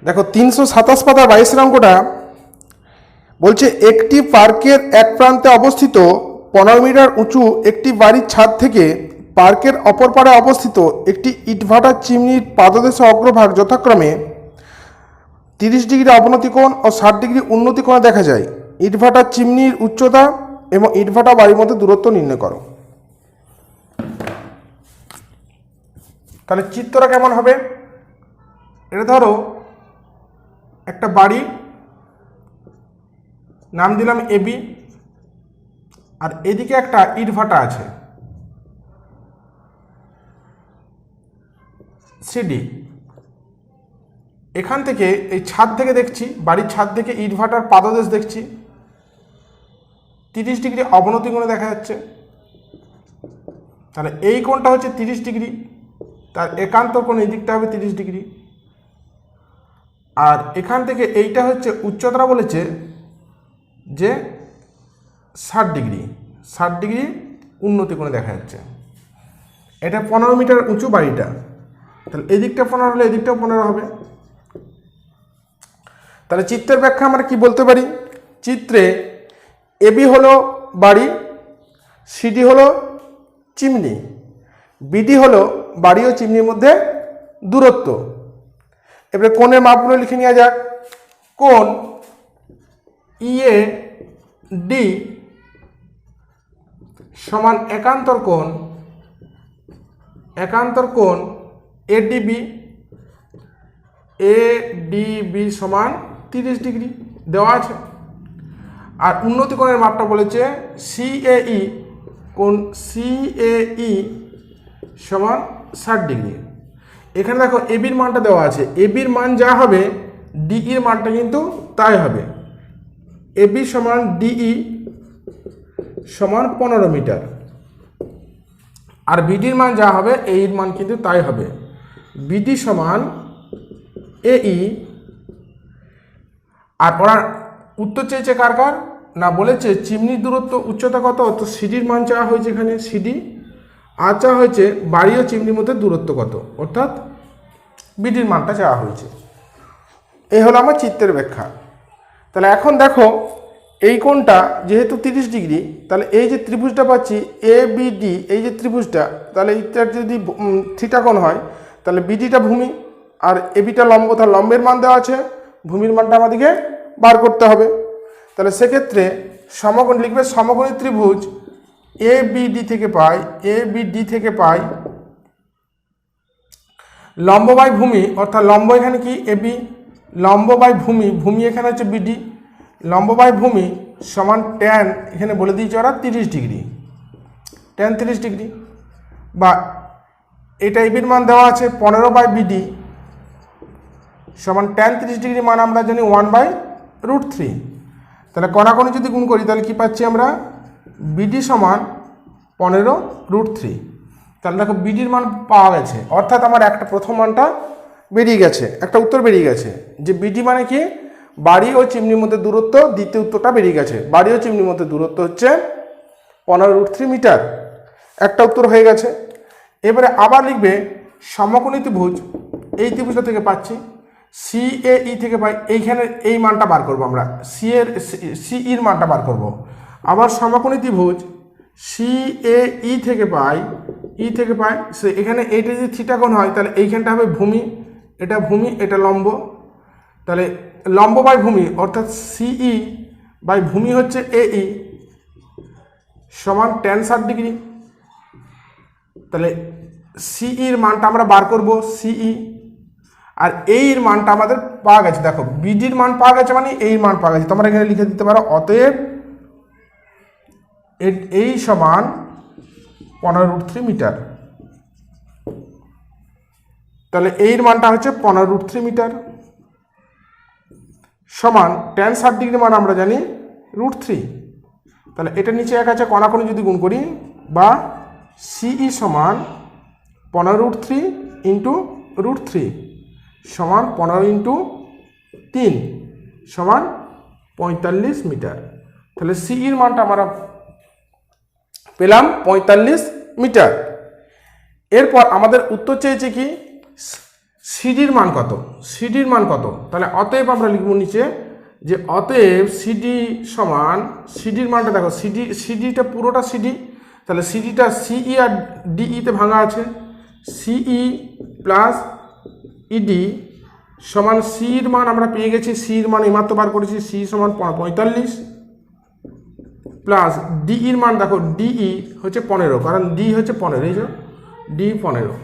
দেখো 327 পাতা 22 অঙ্কটা বলছে একটি পার্কের এক প্রান্তে অবস্থিত 15 মিটার উঁচু একটি বাড়ির ছাদ থেকে পার্কের অপর পাড়ে অবস্থিত একটি ইটভাটার চিমনির পাদদেশে অগ্রভাগ যথাক্রমে 30 ডিগ্রি অবনতি কোণ ও 60 ডিগ্রি উন্নতি কোণে দেখা যায়। ইটভাটার চিমনির উচ্চতা এবং ইটভাটা বাড়ির মধ্যে দূরত্ব নির্ণয় করো। তাহলে চিত্রটা কেমন হবে? এটা ধরো একটা বাড়ি, নাম দিলাম এবি, আর এদিকে একটা ইটভাটা আছে সিডি। এখান থেকে এই ছাদ থেকে দেখছি, বাড়ির ছাদ থেকে ইটভাটার পাদদেশ দেখছি 30 ডিগ্রি অবনতি কোণে দেখা যাচ্ছে। তাহলে এই কোণটা হচ্ছে 30 ডিগ্রি, তার একান্তর কোণ এই দিকটা হবে 30 ডিগ্রি। আর এখান থেকে এইটা হচ্ছে উচ্চতা বলেছে যে 60 ডিগ্রি, 60 ডিগ্রি উন্নতি কোণে দেখা যাচ্ছে। এটা 15 মিটার উঁচু বাড়িটা, তাহলে এই দিকটা 15 হলে এই দিকটাও 15 হবে। তাহলে চিত্রের ব্যাখ্যা আমরা কি বলতে পারি? চিত্রে এবি হলো বাড়ি, সিডি হলো চিমনি, বিডি হলো বাড়ি ও চিমনির মধ্যে দূরত্ব। এবারে কোণের মাপগুলো লিখে নেওয়া যাক। কোণ ইএ ডি সমান একান্তর কোণ এডিবি, এডিবি সমান 30 ডিগ্রি দেওয়া আছে। আর উন্নতি কোণের মাপটা বলেছে সিএই, কোণ সিএই সমান 60 ডিগ্রি। এখানে দেখো এবির মানটা দেওয়া আছে, এবির মান যা হবে ডিইর মানটা কিন্তু তাই হবে। এবি সমান ডিই সমান 15 মিটার, আর বিডির মান যা হবে এইর মান কিন্তু তাই হবে। বিডি সমান এই, আর ওরা উত্তর চেয়েছে কার কার না, বলেছে চিমনির দূরত্ব উচ্চতা কত, তো সিডির মান চাওয়া হয়েছে এখানে সিডি, আর চাওয়া হয়েছে বাড়ি ও চিমনির মধ্যে দূরত্ব কত, অর্থাৎ বিডির মানটা চাওয়া হয়েছে। এই হলো আমার চিত্রের ব্যাখ্যা। তাহলে এখন দেখো এই কোণটা যেহেতু 30 ডিগ্রি, তাহলে এই যে ত্রিভুজটা পাচ্ছি এ বিডি, এই যে ত্রিভুজটা, তাহলে এইটা যদি থিটা কোণ হয় তাহলে বিডিটা ভূমি আর এবিটা লম্ব, তাহলে লম্বের মান দেওয়া আছে, ভূমির মানটা আমাদেরকে বার করতে হবে। তাহলে সেক্ষেত্রে সমকোণ লিখবে সমকোণী ত্রিভুজ এ বিডি থেকে পাই লম্ব বাই ভূমি, অর্থাৎ লম্ব এখানে কি এবি, লম্ব বাই ভূমি এখানে হচ্ছে বিডি, লম্ব বাই ভূমি সমান ট্যান, এখানে বলে দিয়েছে ওরা 30 ডিগ্রি, ট্যান 30 ডিগ্রি, বা এটা এবির মান দেওয়া আছে 15 বাই বিডি সমান ট্যান 30 ডিগ্রি মান আমরা জানি 1/√3। তাহলে কণাকণি যদি গুণ করি তাহলে কি পাচ্ছি আমরা, বিডি সমান 15√3। তাহলে দেখো বিডির মান পাওয়া গেছে, অর্থাৎ আমার একটা প্রথম মানটা বেরিয়ে গেছে, একটা উত্তর বেরিয়ে গেছে যে বিডি মানে কি বাড়ি ও চিমনির মধ্যে দূরত্ব। দ্বিতীয় উত্তরটা বেরিয়ে গেছে, বাড়ি ও চিমনির মধ্যে দূরত্ব হচ্ছে 15√3 মিটার, একটা উত্তর হয়ে গেছে। এবারে আবার লিখবে সমকোণী ত্রিভুজ, এই ত্রিভুজটা থেকে পাচ্ছি সিএই থেকে পাই, এইখানে এই মানটা বার করবো আমরা, সিইর মানটা বার করব। আবার সমকোণী ত্রিভুজ সিএই থেকে পাই সে এখানে এইটা যদি থিটা কোণ হয় তাহলে এইখানটা হবে ভূমি, এটা লম্ব, তাহলে লম্ব বাই ভূমি অর্থাৎ সিই বাই ভূমি হচ্ছে এই সমান ট্যান 60 ডিগ্রি। তাহলে সিইর মানটা আমরা বার করব সিই, আর এইর মানটা আমাদের পাওয়া গেছে। দেখো বিডির মান পাওয়া গেছে মানে এইর মান পাওয়া গেছে, তোমরা এখানে লিখে দিতে পারো অতএব এই সমান 15√3 মিটার। তাহলে এইর মানটা হচ্ছে 15√3 মিটার সমান ট্যান 60 ডিগ্রি মান আমরা জানি √3। তাহলে এটা নিচে এক আছে, কণাকণি যদি গুণ করি বা সিই সমান 15√3 ইন্টু √3 সমান 15 ইন্টু 3 সমান 45 মিটার। তাহলে সিইর মানটা আমরা পেলাম 45 মিটার। এরপর আমাদের উত্তর চেয়েছে কি সিডির মান কত, সিডির মান কত, তাহলে অতএব আমরা লিখব নিচে যে অতএব সিডি সমান, সিডির মানটা দেখো, সিডিটা পুরোটা সিডি, তাহলে সিডিটা সিই আর ডিইতে ভাঙা আছে, সিই প্লাস ইডি সমান সির মান আমরা পেয়ে গেছি, সির মান এইমাত্র বার করেছি, সি সমান 45 প্লাস ডিইর মান দেখো, ডিই হচ্ছে 15, কারণ ডি হচ্ছে 15, এই যে ডি 15,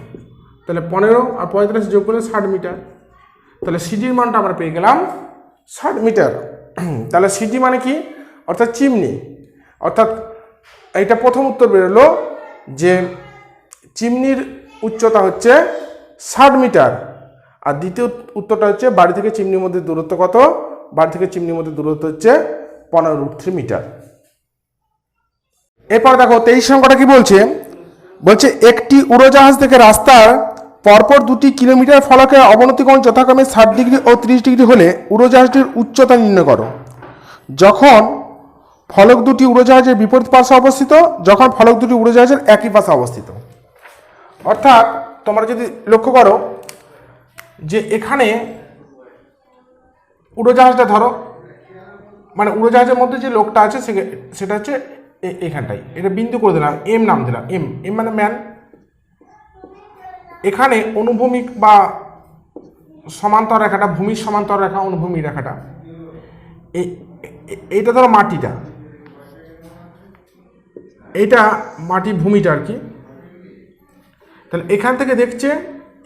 তাহলে 15 আর 45 যোগ করলে 60 মিটার, তাহলে সিডির মানটা আমরা পেয়ে গেলাম 60 মিটার। তাহলে সিডি মানে কি, অর্থাৎ চিমনি, অর্থাৎ এইটা প্রথম উত্তর বেরোলো যে চিমনির উচ্চতা হচ্ছে 60 মিটার, আর দ্বিতীয় উত্তরটা হচ্ছে বাড়ি থেকে চিমনির মধ্যে দূরত্ব কত, বাড়ি থেকে চিমনির মধ্যে দূরত্ব হচ্ছে 15√3 মিটার। এরপর দেখো 23 সংখ্যাটা কি বলছে, বলছে একটি উড়োজাহাজ থেকে রাস্তার পরপর 2টি কিলোমিটার ফলকের অবনতি কোণ যথাক্রমে 60 ডিগ্রি ও 30 ডিগ্রি হলে উড়োজাহাজটির উচ্চতা নির্ণয় করো। যখন ফলক দুটি উড়োজাহাজের বিপরীত পাশে অবস্থিত, যখন ফলক দুটি উড়োজাহাজের একই পাশে অবস্থিত। অর্থাৎ তোমরা যদি লক্ষ্য করো যে এখানে উড়োজাহাজটা ধরো, মানে উড়োজাহাজের মধ্যে যে লোকটা আছে সেটা হচ্ছে এখানটাই, এটা বিন্দু করে দিলাম, এম নাম দিলাম, এম এম মানে ম্যান। এখানে অনুভূমিক বা সমান্তর রেখাটা, ভূমির সমান্তর রেখা, অনুভূমিক রেখাটা, এইটা ধরো মাটিটা, এইটা মাটি ভূমিটা আর কি। তাহলে এখান থেকে দেখছে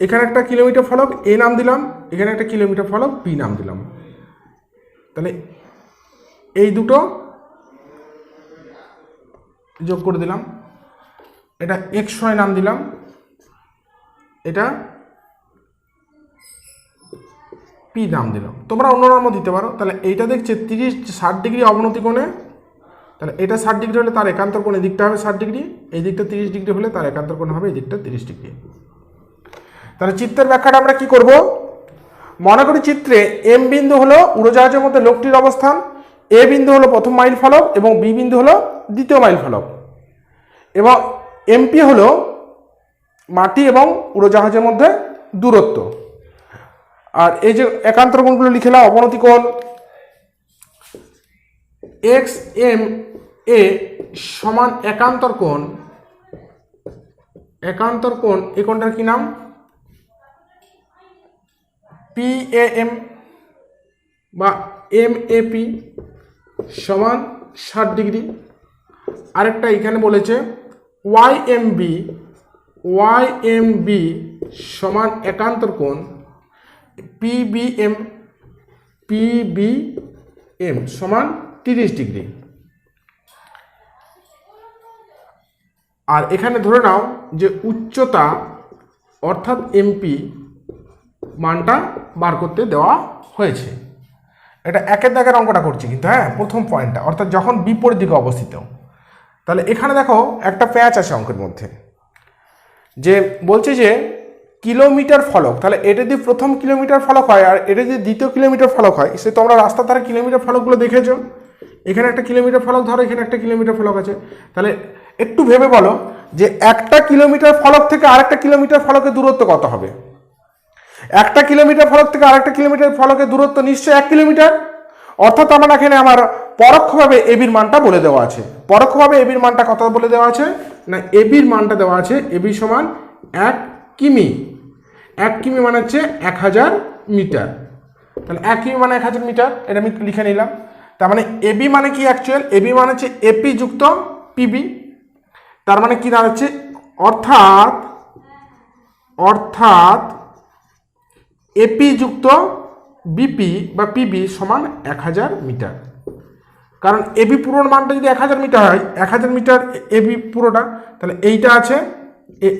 এখানে একটা কিলোমিটার ফলক এ নাম দিলাম, এখানে একটা কিলোমিটার ফলক বি নাম দিলাম, তাহলে এই দুটো যোগ করে দিলাম, এটা XY নাম দিলাম, এটা পি নাম দিলাম, তোমরা অন্য নামও দিতে পারো। তাহলে এইটা দেখছে 60 ডিগ্রি অবনতি কোণে, তাহলে এটা 60 ডিগ্রি হলে তার একান্তর কোণ দিকটা হবে 60 ডিগ্রি, এই দিকটা 30 ডিগ্রি হলে তার একান্তর কোণ হবে এই দিকটা 30 ডিগ্রি। তাহলে চিত্রের ব্যাখ্যাটা আমরা কি করব, মনে করি চিত্রে এম বিন্দু হলো উড়োজাহাজের মধ্যে লোকটির অবস্থান, এ বিন্দু হলো প্রথম মাইল ফলক এবং বি বিন্দু হলো দ্বিতীয় মাইল ফলক, এবং এমপি হলো মাটি এবং উড়োজাহাজের মধ্যে দূরত্ব। আর এই যে একান্তর কোণগুলো লিখলাম, অবনতি কোণ এক্স এম এ সমান একান্তর কোণ, একান্তর কোণ এই কোণটার কি নাম, পি এ এম বা এম এ পি সমান 60 ডিগ্রি। আরেকটা এখানে বলেছে ওয়াই এম বি সমান একান্তর কোণ পিবিএম সমান 30 ডিগ্রি। আর এখানে ধরে নাও যে উচ্চতা অর্থাৎ এমপি মানটা বার করতে দেওয়া হয়েছে। এটা একের দাগের অঙ্কটা করছি কিন্তু, হ্যাঁ, প্রথম পয়েন্টটা, অর্থাৎ যখন বিপরীত দিকে অবস্থিত। তাহলে এখানে দেখো একটা প্যাচ আছে অঙ্কের মধ্যে, যে বলছে যে কিলোমিটার ফলক, তাহলে এটা যদি প্রথম কিলোমিটার ফলক হয় আর এটা যদি দ্বিতীয় কিলোমিটার ফলক হয়, সে তোমরা রাস্তার ধারে কিলোমিটার ফলকগুলো দেখেছো, এখানে একটা কিলোমিটার ফলক ধরো, এখানে একটা কিলোমিটার ফলক আছে, তাহলে একটু ভেবে বলো যে একটা কিলোমিটার ফলক থেকে আরেকটা কিলোমিটার ফলকের দূরত্ব কত হবে। একটা কিলোমিটার ফলক থেকে আরেকটা কিলোমিটার ফলকের দূরত্ব নিশ্চয়ই 1 কিলোমিটার, অর্থাৎ আমার এখানে আমার পরোক্ষভাবে এবির মানটা বলে দেওয়া আছে। পরোক্ষভাবে এবির মানটা কত বলে দেওয়া আছে না, এবির মানটা দেওয়া আছে এবি সমান 1 কিমি। 1 কিমি মানে হচ্ছে 1000 মিটার। তাহলে 1 কিমি মানে 1000 মিটার, এটা আমি লিখে নিলাম। তার মানে এবি মানে কি, অ্যাকচুয়াল এবি মানে হচ্ছে এপি যুক্ত পিবি, তার মানে কি দাঁড়াচ্ছে, অর্থাৎ এপি যুক্ত বিপি বা পিবি সমান 1000 মিটার। কারণ এবি পুরোর মানটা যদি 1000 মিটার হয়, 1000 মিটার এবি পুরোটা, তাহলে এইটা আছে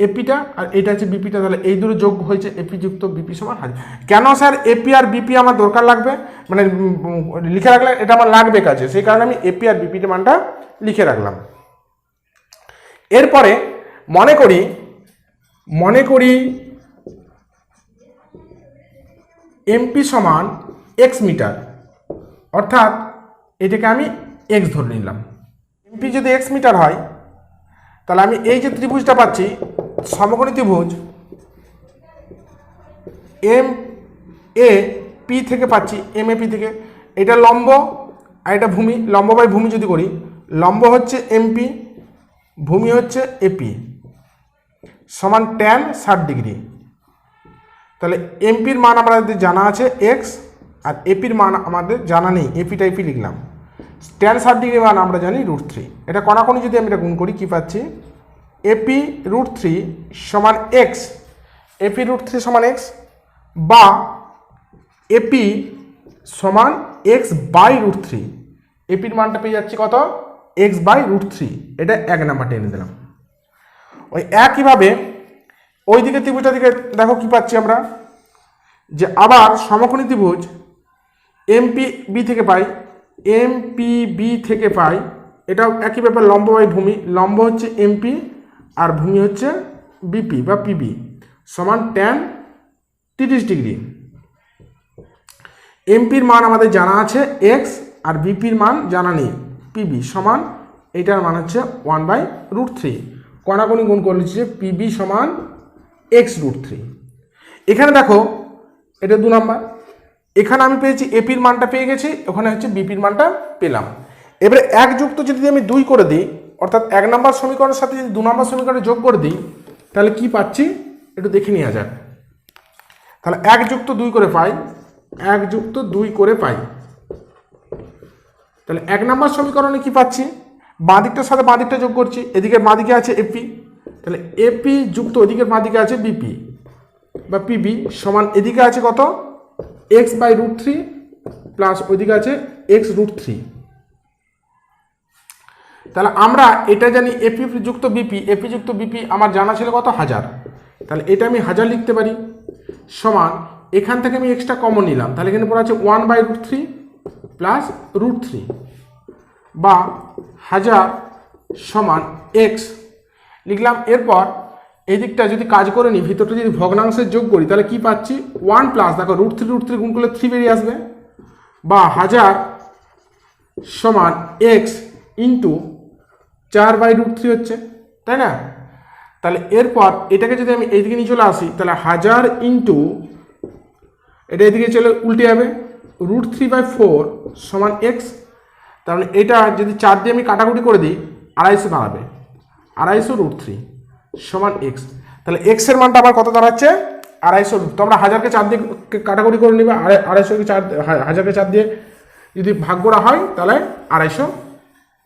এপিটা আর এইটা আছে বিপিটা, তাহলে এই দুটো যোগ হয়েছে এপি যুক্ত বিপি সমান 1000। কেন স্যার এপি আর বিপি আমার দরকার লাগবে, মানে লিখে রাখলে এটা আমার লাগবে কাজে, সেই কারণে আমি এপি আর বিপিটা মানটা লিখে রাখলাম। এরপরে মনে করি এমপি সমান এক্স মিটার, অর্থাৎ এটাকে আমি এক্স ধরে নিলাম। এমপি যদি এক্স মিটার হয়, তাহলে আমি এই যে ত্রিভুজটা পাচ্ছি সমকোণী ত্রিভুজ, এম এ পি থেকে পাচ্ছি, এম এ পি থেকে, এটা লম্ব আর এটা ভূমি, লম্ব বাই ভূমি যদি করি, লম্ব হচ্ছে এমপি, ভূমি হচ্ছে এপি, সমান ট্যান 60°। তাহলে এমপির মান আমাদের জানা আছে এক্স, আর এপির মান আমাদের জানা নেই, এপিটা এপি লিখলাম। ট্যান 60° মান আমরা জানি √3। এটা কণাকণি যদি আমি এটা গুণ করি, কি পাচ্ছি, এপি √3 সমান এক্স, এপি √3 সমান এক্স, বা এপি সমান এক্স বাই √3। এপির মানটা পেয়ে যাচ্ছি কত, এক্স বাই √3। এটা 1 নাম্বার টেনে দিলাম। ওই একইভাবে ওই দিকে ত্রিভুজটা দিকে দেখো কি পাচ্ছি আমরা, যে আবার সমকোণী ত্রিভুজ এমপি বি থেকে পাই, এমপি বি থেকে পাই, এটাও একই ব্যাপার, লম্ব বাই ভূমি, লম্ব হচ্ছে এমপি আর ভূমি হচ্ছে বিপি বা পিবি, সমান ট্যান 30°। এমপির মান আমাদের জানা আছে এক্স, আর বিপির মান জানা নেই, পিবি সমান, এটার মান হচ্ছে 1/√3। কণাকণি গুণ করে নিচ্ছে, পিবি সমান এক্স √3। এখানে দেখো এটা 2 নাম্বার, এখানে আমি পেয়েছি এপির মানটা পেয়ে গেছি, ওখানে হচ্ছে বিপির মানটা পেলাম। এবারে এক যুক্ত যদি আমি 2 করে দিই, অর্থাৎ 1 নম্বর সমীকরণের সাথে যদি 2 নম্বর সমীকরণে যোগ করে দিই, তাহলে কি পাচ্ছি একটু দেখে নেওয়া যাক। তাহলে 1 যুক্ত 2 করে পাই, 1 যুক্ত 2 করে পাই। তাহলে 1 নম্বর সমীকরণে কি পাচ্ছি, বাঁ দিকটার সাথে বাঁ দিকটা যোগ করছি, এদিকে বাঁ দিকে আছে এপি, তাহলে এপি যুক্ত ওদিকের বাঁ দিকে আছে বিপি বা পিবি, সমান এদিকে আছে কত, এক্স বাই √3 প্লাস ওইদিকে আছে এক্স √3। তাহলে আমরা এটা জানি এপি যুক্ত বিপি, এপি যুক্ত বিপি আমার জানা ছিল কত, 1000। তাহলে এটা আমি 1000 লিখতে পারি, সমান এখান থেকে আমি এক্সট্রা কমন নিলাম, তাহলে এখানে পড়া আছে 1/√3 প্লাস √3, বা 1000 সমান এক্স লিখলাম। এরপর এই দিকটা যদি কাজ করে নিই, ভিতরটা যদি ভগ্নাংশের যোগ করি, তাহলে কি পাচ্ছি 1 প্লাস, দেখো √3 গুণ করলে 3 বেরিয়ে আসবে, বা 1000 সমান এক্স ইন্টু 4/√3 হচ্ছে, তাই না? তাহলে এরপর এটাকে যদি আমি এইদিকে নিয়ে চলে আসি, তাহলে 1000 ইন্টু, এটা এদিকে চলে উল্টে যাবে, √3/4 সমান এক্স। তাহলে এটা যদি 4 দিয়ে আমি কাটাকুটি করে দিই, 250 দাঁড়াবে, 250 √3 সমান এক্স। তাহলে এক্স এর মানটা আবার কত দাঁড়াচ্ছে, 250। তোমরা 1000কে 4 দিয়ে কাটাকুটি করে নিবে, 250কে 4, 1000কে 4 দিয়ে যদি ভাগ করা হয়, তাহলে 250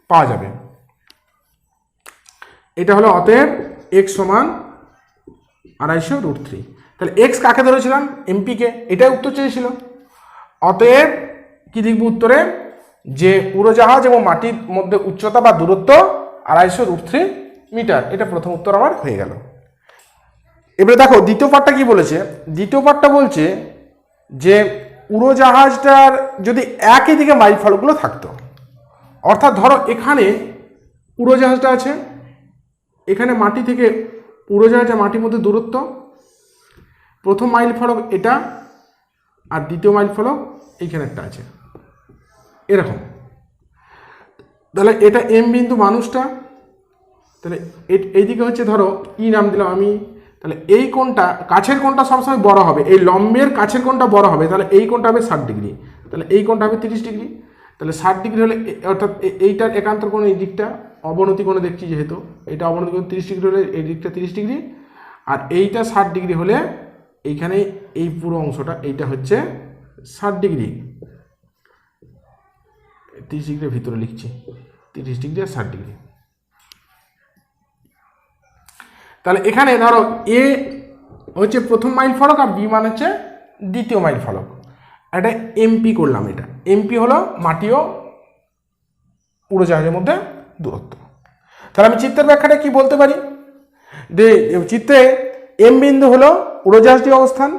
পাওয়া যাবে। এটা হলো অতএব এক্স সমান 250 √3। তাহলে এক্স কাকে ধরেছিলাম, এমপিকে, এটাই উত্তর চেয়েছিল। অতএব কি লিখব উত্তরে, যে উড়োজাহাজ এবং মাটির মধ্যে উচ্চতা বা দূরত্ব 250 √3 মিটার। এটা প্রথম উত্তর আমার হয়ে গেল। এবারে দেখো দ্বিতীয় পার্টটা কি বলেছে। দ্বিতীয় পার্টটা বলছে যে উড়োজাহাজটার যদি একই দিকে মাইল ফলকগুলো থাকতো, অর্থাৎ ধরো এখানে উড়োজাহাজটা আছে, এখানে মাটি থেকে উড়োজাহাজটা মাটির মধ্যে দূরত্ব, প্রথম মাইল ফলক এটা, আর দ্বিতীয় মাইল ফলক এইখানে একটা আছে, এরকম। তাহলে এটা এম বিন্দু মানুষটা, তাহলে এইদিকে হচ্ছে ধরো ই নাম দিলাম আমি। তাহলে এই কোণটা, কাছের কোণটা সবসময় বড় হবে, এই লম্বের কাছের কোণটা বড় হবে, তাহলে এই কোণটা হবে 60°, তাহলে এই কোণটা হবে 30°। তাহলে 60° হলে, অর্থাৎ এইটার একান্তর কোণ এই দিকটা অবনতি কোণে দেখছি, যেহেতু এটা অবনতি কোণ 30° হলে এই দিকটা 30°, আর এইটা 60° হলে এইখানে এই পুরো অংশটা এইটা হচ্ছে 60°। 30°, ভিতরে লিখছি 30° আর 60°। তাহলে এখানে ধরো এ হচ্ছে প্রথম মাইল ফলক, আর বি মান হচ্ছে দ্বিতীয় মাইল ফলক। এটা এমপি করলাম, এটা এমপি হলো মাটি ও উড়োজাহাজের মধ্যে দূরত্ব। তাহলে আমি চিত্রের ব্যাখ্যাটা কি বলতে পারি, যে চিত্রে এম বিন্দু হলো উড়োজাহাজটির অবস্থান,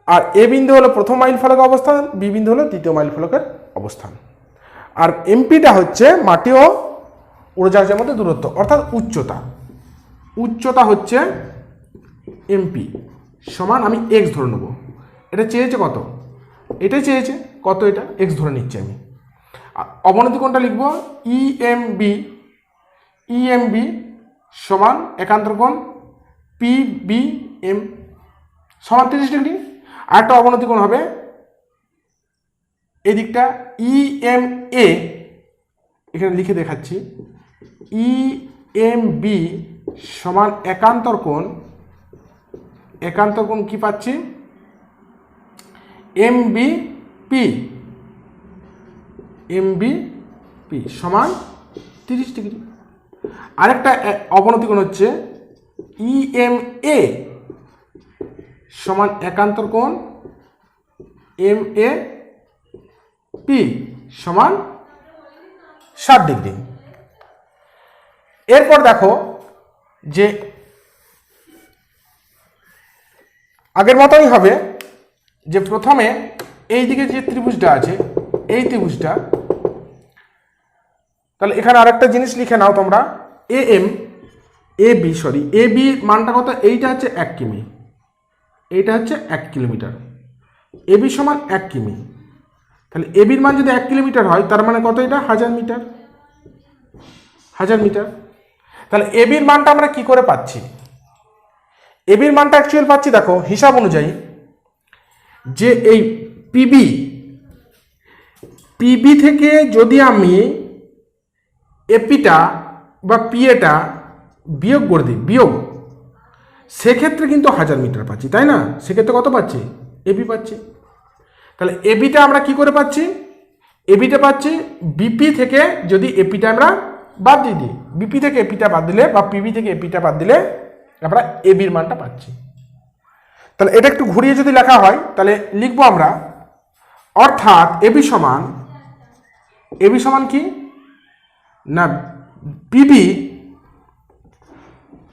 আর এ বিন্দু হলো প্রথম মাইল ফলকের অবস্থান, বি বিন্দু হলো দ্বিতীয় মাইল ফলকের অবস্থান, আর এমপিটা হচ্ছে মাটি ও উড়োজাহাজের মধ্যে দূরত্ব, অর্থাৎ উচ্চতা। উচ্চতা হচ্ছে এমপি সমান, আমি এক্স ধরে নেব। এটা চেয়েছে কত, এটাই চেয়েছে কত, এটা এক্স ধরে নিচ্ছি আমি। অবনতি কোণটা লিখব ইএমবি, ইএমবি সমান একান্তর কোণ পিবিএম, সমান 30 ডিগ্রি। আর একটা অবনতি কোণ হবে এই দিকটা EMA, এখানে লিখে দেখাচ্ছি, EMB সমান একান্তর কোণ কি পাচ্ছি MBP সমান 30 ডিগ্রি। আরেকটা অবনতি কোণ হচ্ছে EMA সমান একান্তর কোণ MAP সমান 60 ডিগ্রি। এরপর দেখো যে আগের মতোই হবে, যে প্রথমে এই দিকে যে ত্রিভুজটা আছে এই ত্রিভুজটা, তাহলে এখানে আরেকটা জিনিস লিখে নাও তোমরা, AB মানটা কত, এইটা হচ্ছে 1 কিমি, এইটা হচ্ছে 1 কিলোমিটার, AB সমান 1 কিমি। তাহলে এবির মান যদি 1 কিলোমিটার হয় তার মানে কত, এটা 1000 মিটার। তাহলে এবির মানটা আমরা কি করে পাচ্ছি, এবির মানটা অ্যাকচুয়াল পাচ্ছি দেখো হিসাব অনুযায়ী, যে এই পিবি থেকে যদি আমি এপিটা বা পিএটা বিয়োগ করে দিই, সেক্ষেত্রে কিন্তু 1000 মিটার পাচ্ছি, তাই না? সেক্ষেত্রে কত পাচ্ছি, এবি পাচ্ছি। তাহলে এবিটা আমরা কি করে পাচ্ছি, এবিটা পাচ্ছি বিপি থেকে যদি এপিটা আমরা বাদ দিয়ে দিই, বিপি থেকে এপিটা বাদ দিলে বা পিবি থেকে এপিটা বাদ দিলে আমরা এবির মানটা পাচ্ছি। তাহলে এটা একটু ঘুরিয়ে যদি লেখা হয় তাহলে লিখবো আমরা, অর্থাৎ এবি সমান কি না,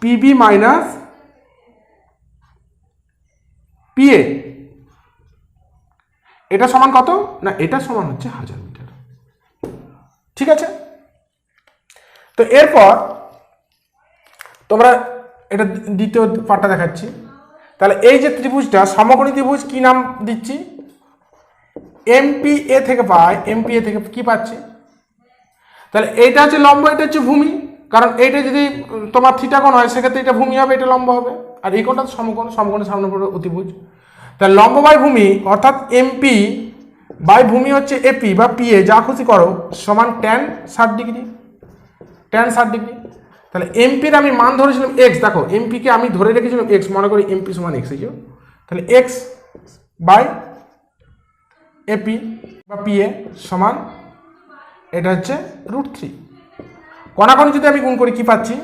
পিবি মাইনাস পিএ, এটা সমান কত না, এটা সমান হচ্ছে 1000 মিটার। ঠিক আছে, তো এরপর তোমরা এটা দ্বিতীয় পার্টটা দেখাচ্ছি। তাহলে এই যে ত্রিভুজটা সমকোণী ত্রিভুজ, কি নাম দিচ্ছি, MPA থেকে কি পাচ্ছি, তাহলে এইটা হচ্ছে লম্ব, এটা হচ্ছে ভূমি, কারণ এইটা যদি তোমার থিটা কোণ হয় সেক্ষেত্রে এটা ভূমি হবে, এটা লম্ব হবে, আর এই কোণটা সমকোণের সামনে পড়ে অতিভুজ। তাহলে লম্ব বাই ভূমি অর্থাৎ MP বাই ভূমি হচ্ছে AP বা PA, যা খুশি করো, সমান tan 60 ডিগ্রি। তাহলে এমপির আমি মান ধরেছিলাম x, দেখো এমপিকে আমি ধরে রেখেছিলাম x, মনে করি এমপি সমান x, এই তাহলে x বাই এপি বা পিএ সমান এটা হচ্ছে √3। কোণাকোণ যদি আমি গুণ করি কি পাচ্ছি,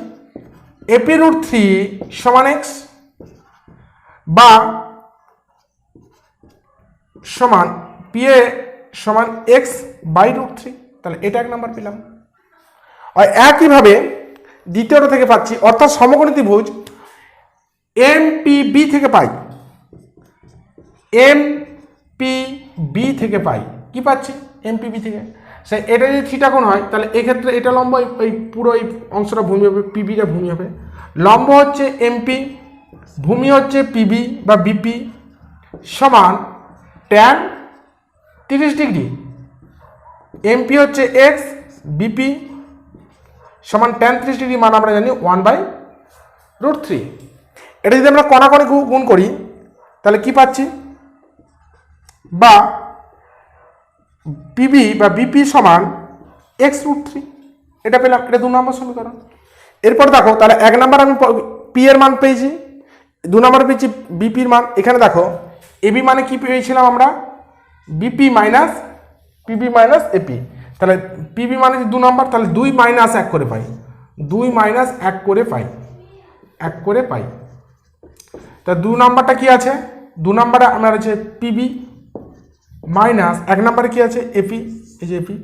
এপি √3 সমান x বা সমান পিএ সমান x বাই √3। তাহলে এটা 1 নাম্বার পেলাম। আর একইভাবে দ্বিতীয়টা থেকে পাচ্ছি, অর্থাৎ সমকোণী ত্রিভুজ MPB থেকে পাই, কি পাচ্ছি MPB থেকে, সে এটা যদি থিটা কোণ হয় তাহলে এক্ষেত্রে এটা লম্ব, এই পুরো এই অংশটা ভূমি হবে, পিবিটা ভূমি হবে, লম্ব হচ্ছে এমপি, ভূমি হচ্ছে পিবি বা বিপি সমান tan 30 ডিগ্রি, এমপি হচ্ছে x, বিপি সমান tan 30 ডিগ্রি, মান আমরা জানি 1/√3। এটা যদি আমরা কোণাকোণে গুণ করি তাহলে কি পাচ্ছি, বা পিবি বা বিপি সমান x√3, এটা পেলাম, এটা 2 নম্বর সমীকরণ। এরপর দেখো তাহলে 1 নম্বর আমি পি এর মান পেয়েছি, 2 নম্বর পেয়েছি বিপির মান। এখানে দেখো এবি মানে কি পেয়েছিলাম আমরা, BP minus PB minus AP, তাহলে পিবি মানে 2 নম্বর, তাহলে 2 মাইনাস 1 করে পাই, 1 করে পাই। তা 2 নম্বরটা কি আছে, 2 নম্বরে আমার আছে পিবি মাইনাস 1 নম্বরে কি আছে এপি, এই যে এপি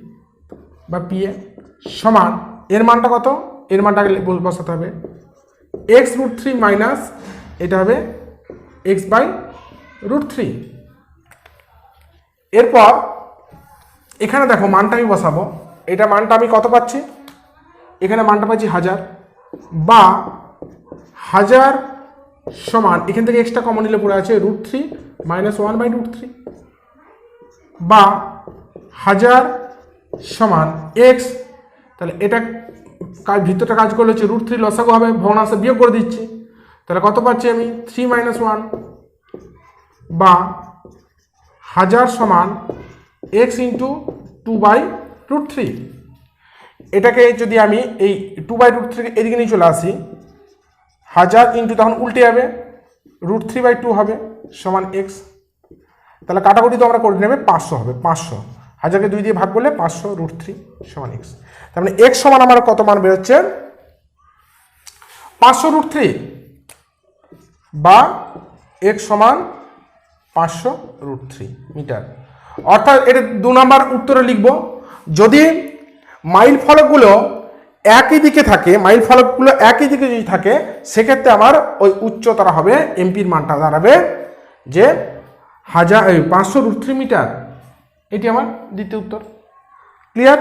বা পিএ সমান এর মানটা কত, এর মানটা বসাতে হবে x√3 মাইনাস এটা হবে x/√3। এরপর এখানে দেখো মানটা আমি বসাবো, এটা মানটা আমি কত পাচ্ছি, এখানে মানটা পাচ্ছি 1000, বা 1000 সমান এখান থেকে এক্সট্রা কমন নিলে পড়ে আছে √3 মাইনাস 1/√3, বা 1000 সমান x, তাহলে এটা ভিতরটা কাজ করলে হচ্ছে √3 লসাগু হবে, ভগ্নাংশ বিয়োগ করে দিচ্ছি, তাহলে কত পাচ্ছি আমি 3 - 1 বা 1000 সমান এক্স ইন্টু 2/√3। এটাকে যদি আমি এই 2/√3 এদিকে নিয়ে চলে আসি, 1000 ইন্টু তখন উল্টে যাবে √3/2 হবে সমান এক্স। তাহলে কাটাকুটি তো আমরা করে নেবে 500 হবে, 500 1000কে 2 দিয়ে ভাগ করলে 500 √3 সমান এক্স। তার মানে এক্স সমান আমার কত মান বেরোচ্ছে 500 √3 বা এক্স সমান 500 √3 মিটার। অর্থাৎ এটা 2 নম্বর উত্তরে লিখব। যদি মাইল ফলকগুলো একই দিকে থাকে, মাইল ফলকগুলো একই দিকে যদি থাকে, সেক্ষেত্রে আমার ওই উচ্চতারা হবে, এমপির মানটা দাঁড়াবে যে 500 √3 মিটার। এটি আমার দ্বিতীয় উত্তর। ক্লিয়ার?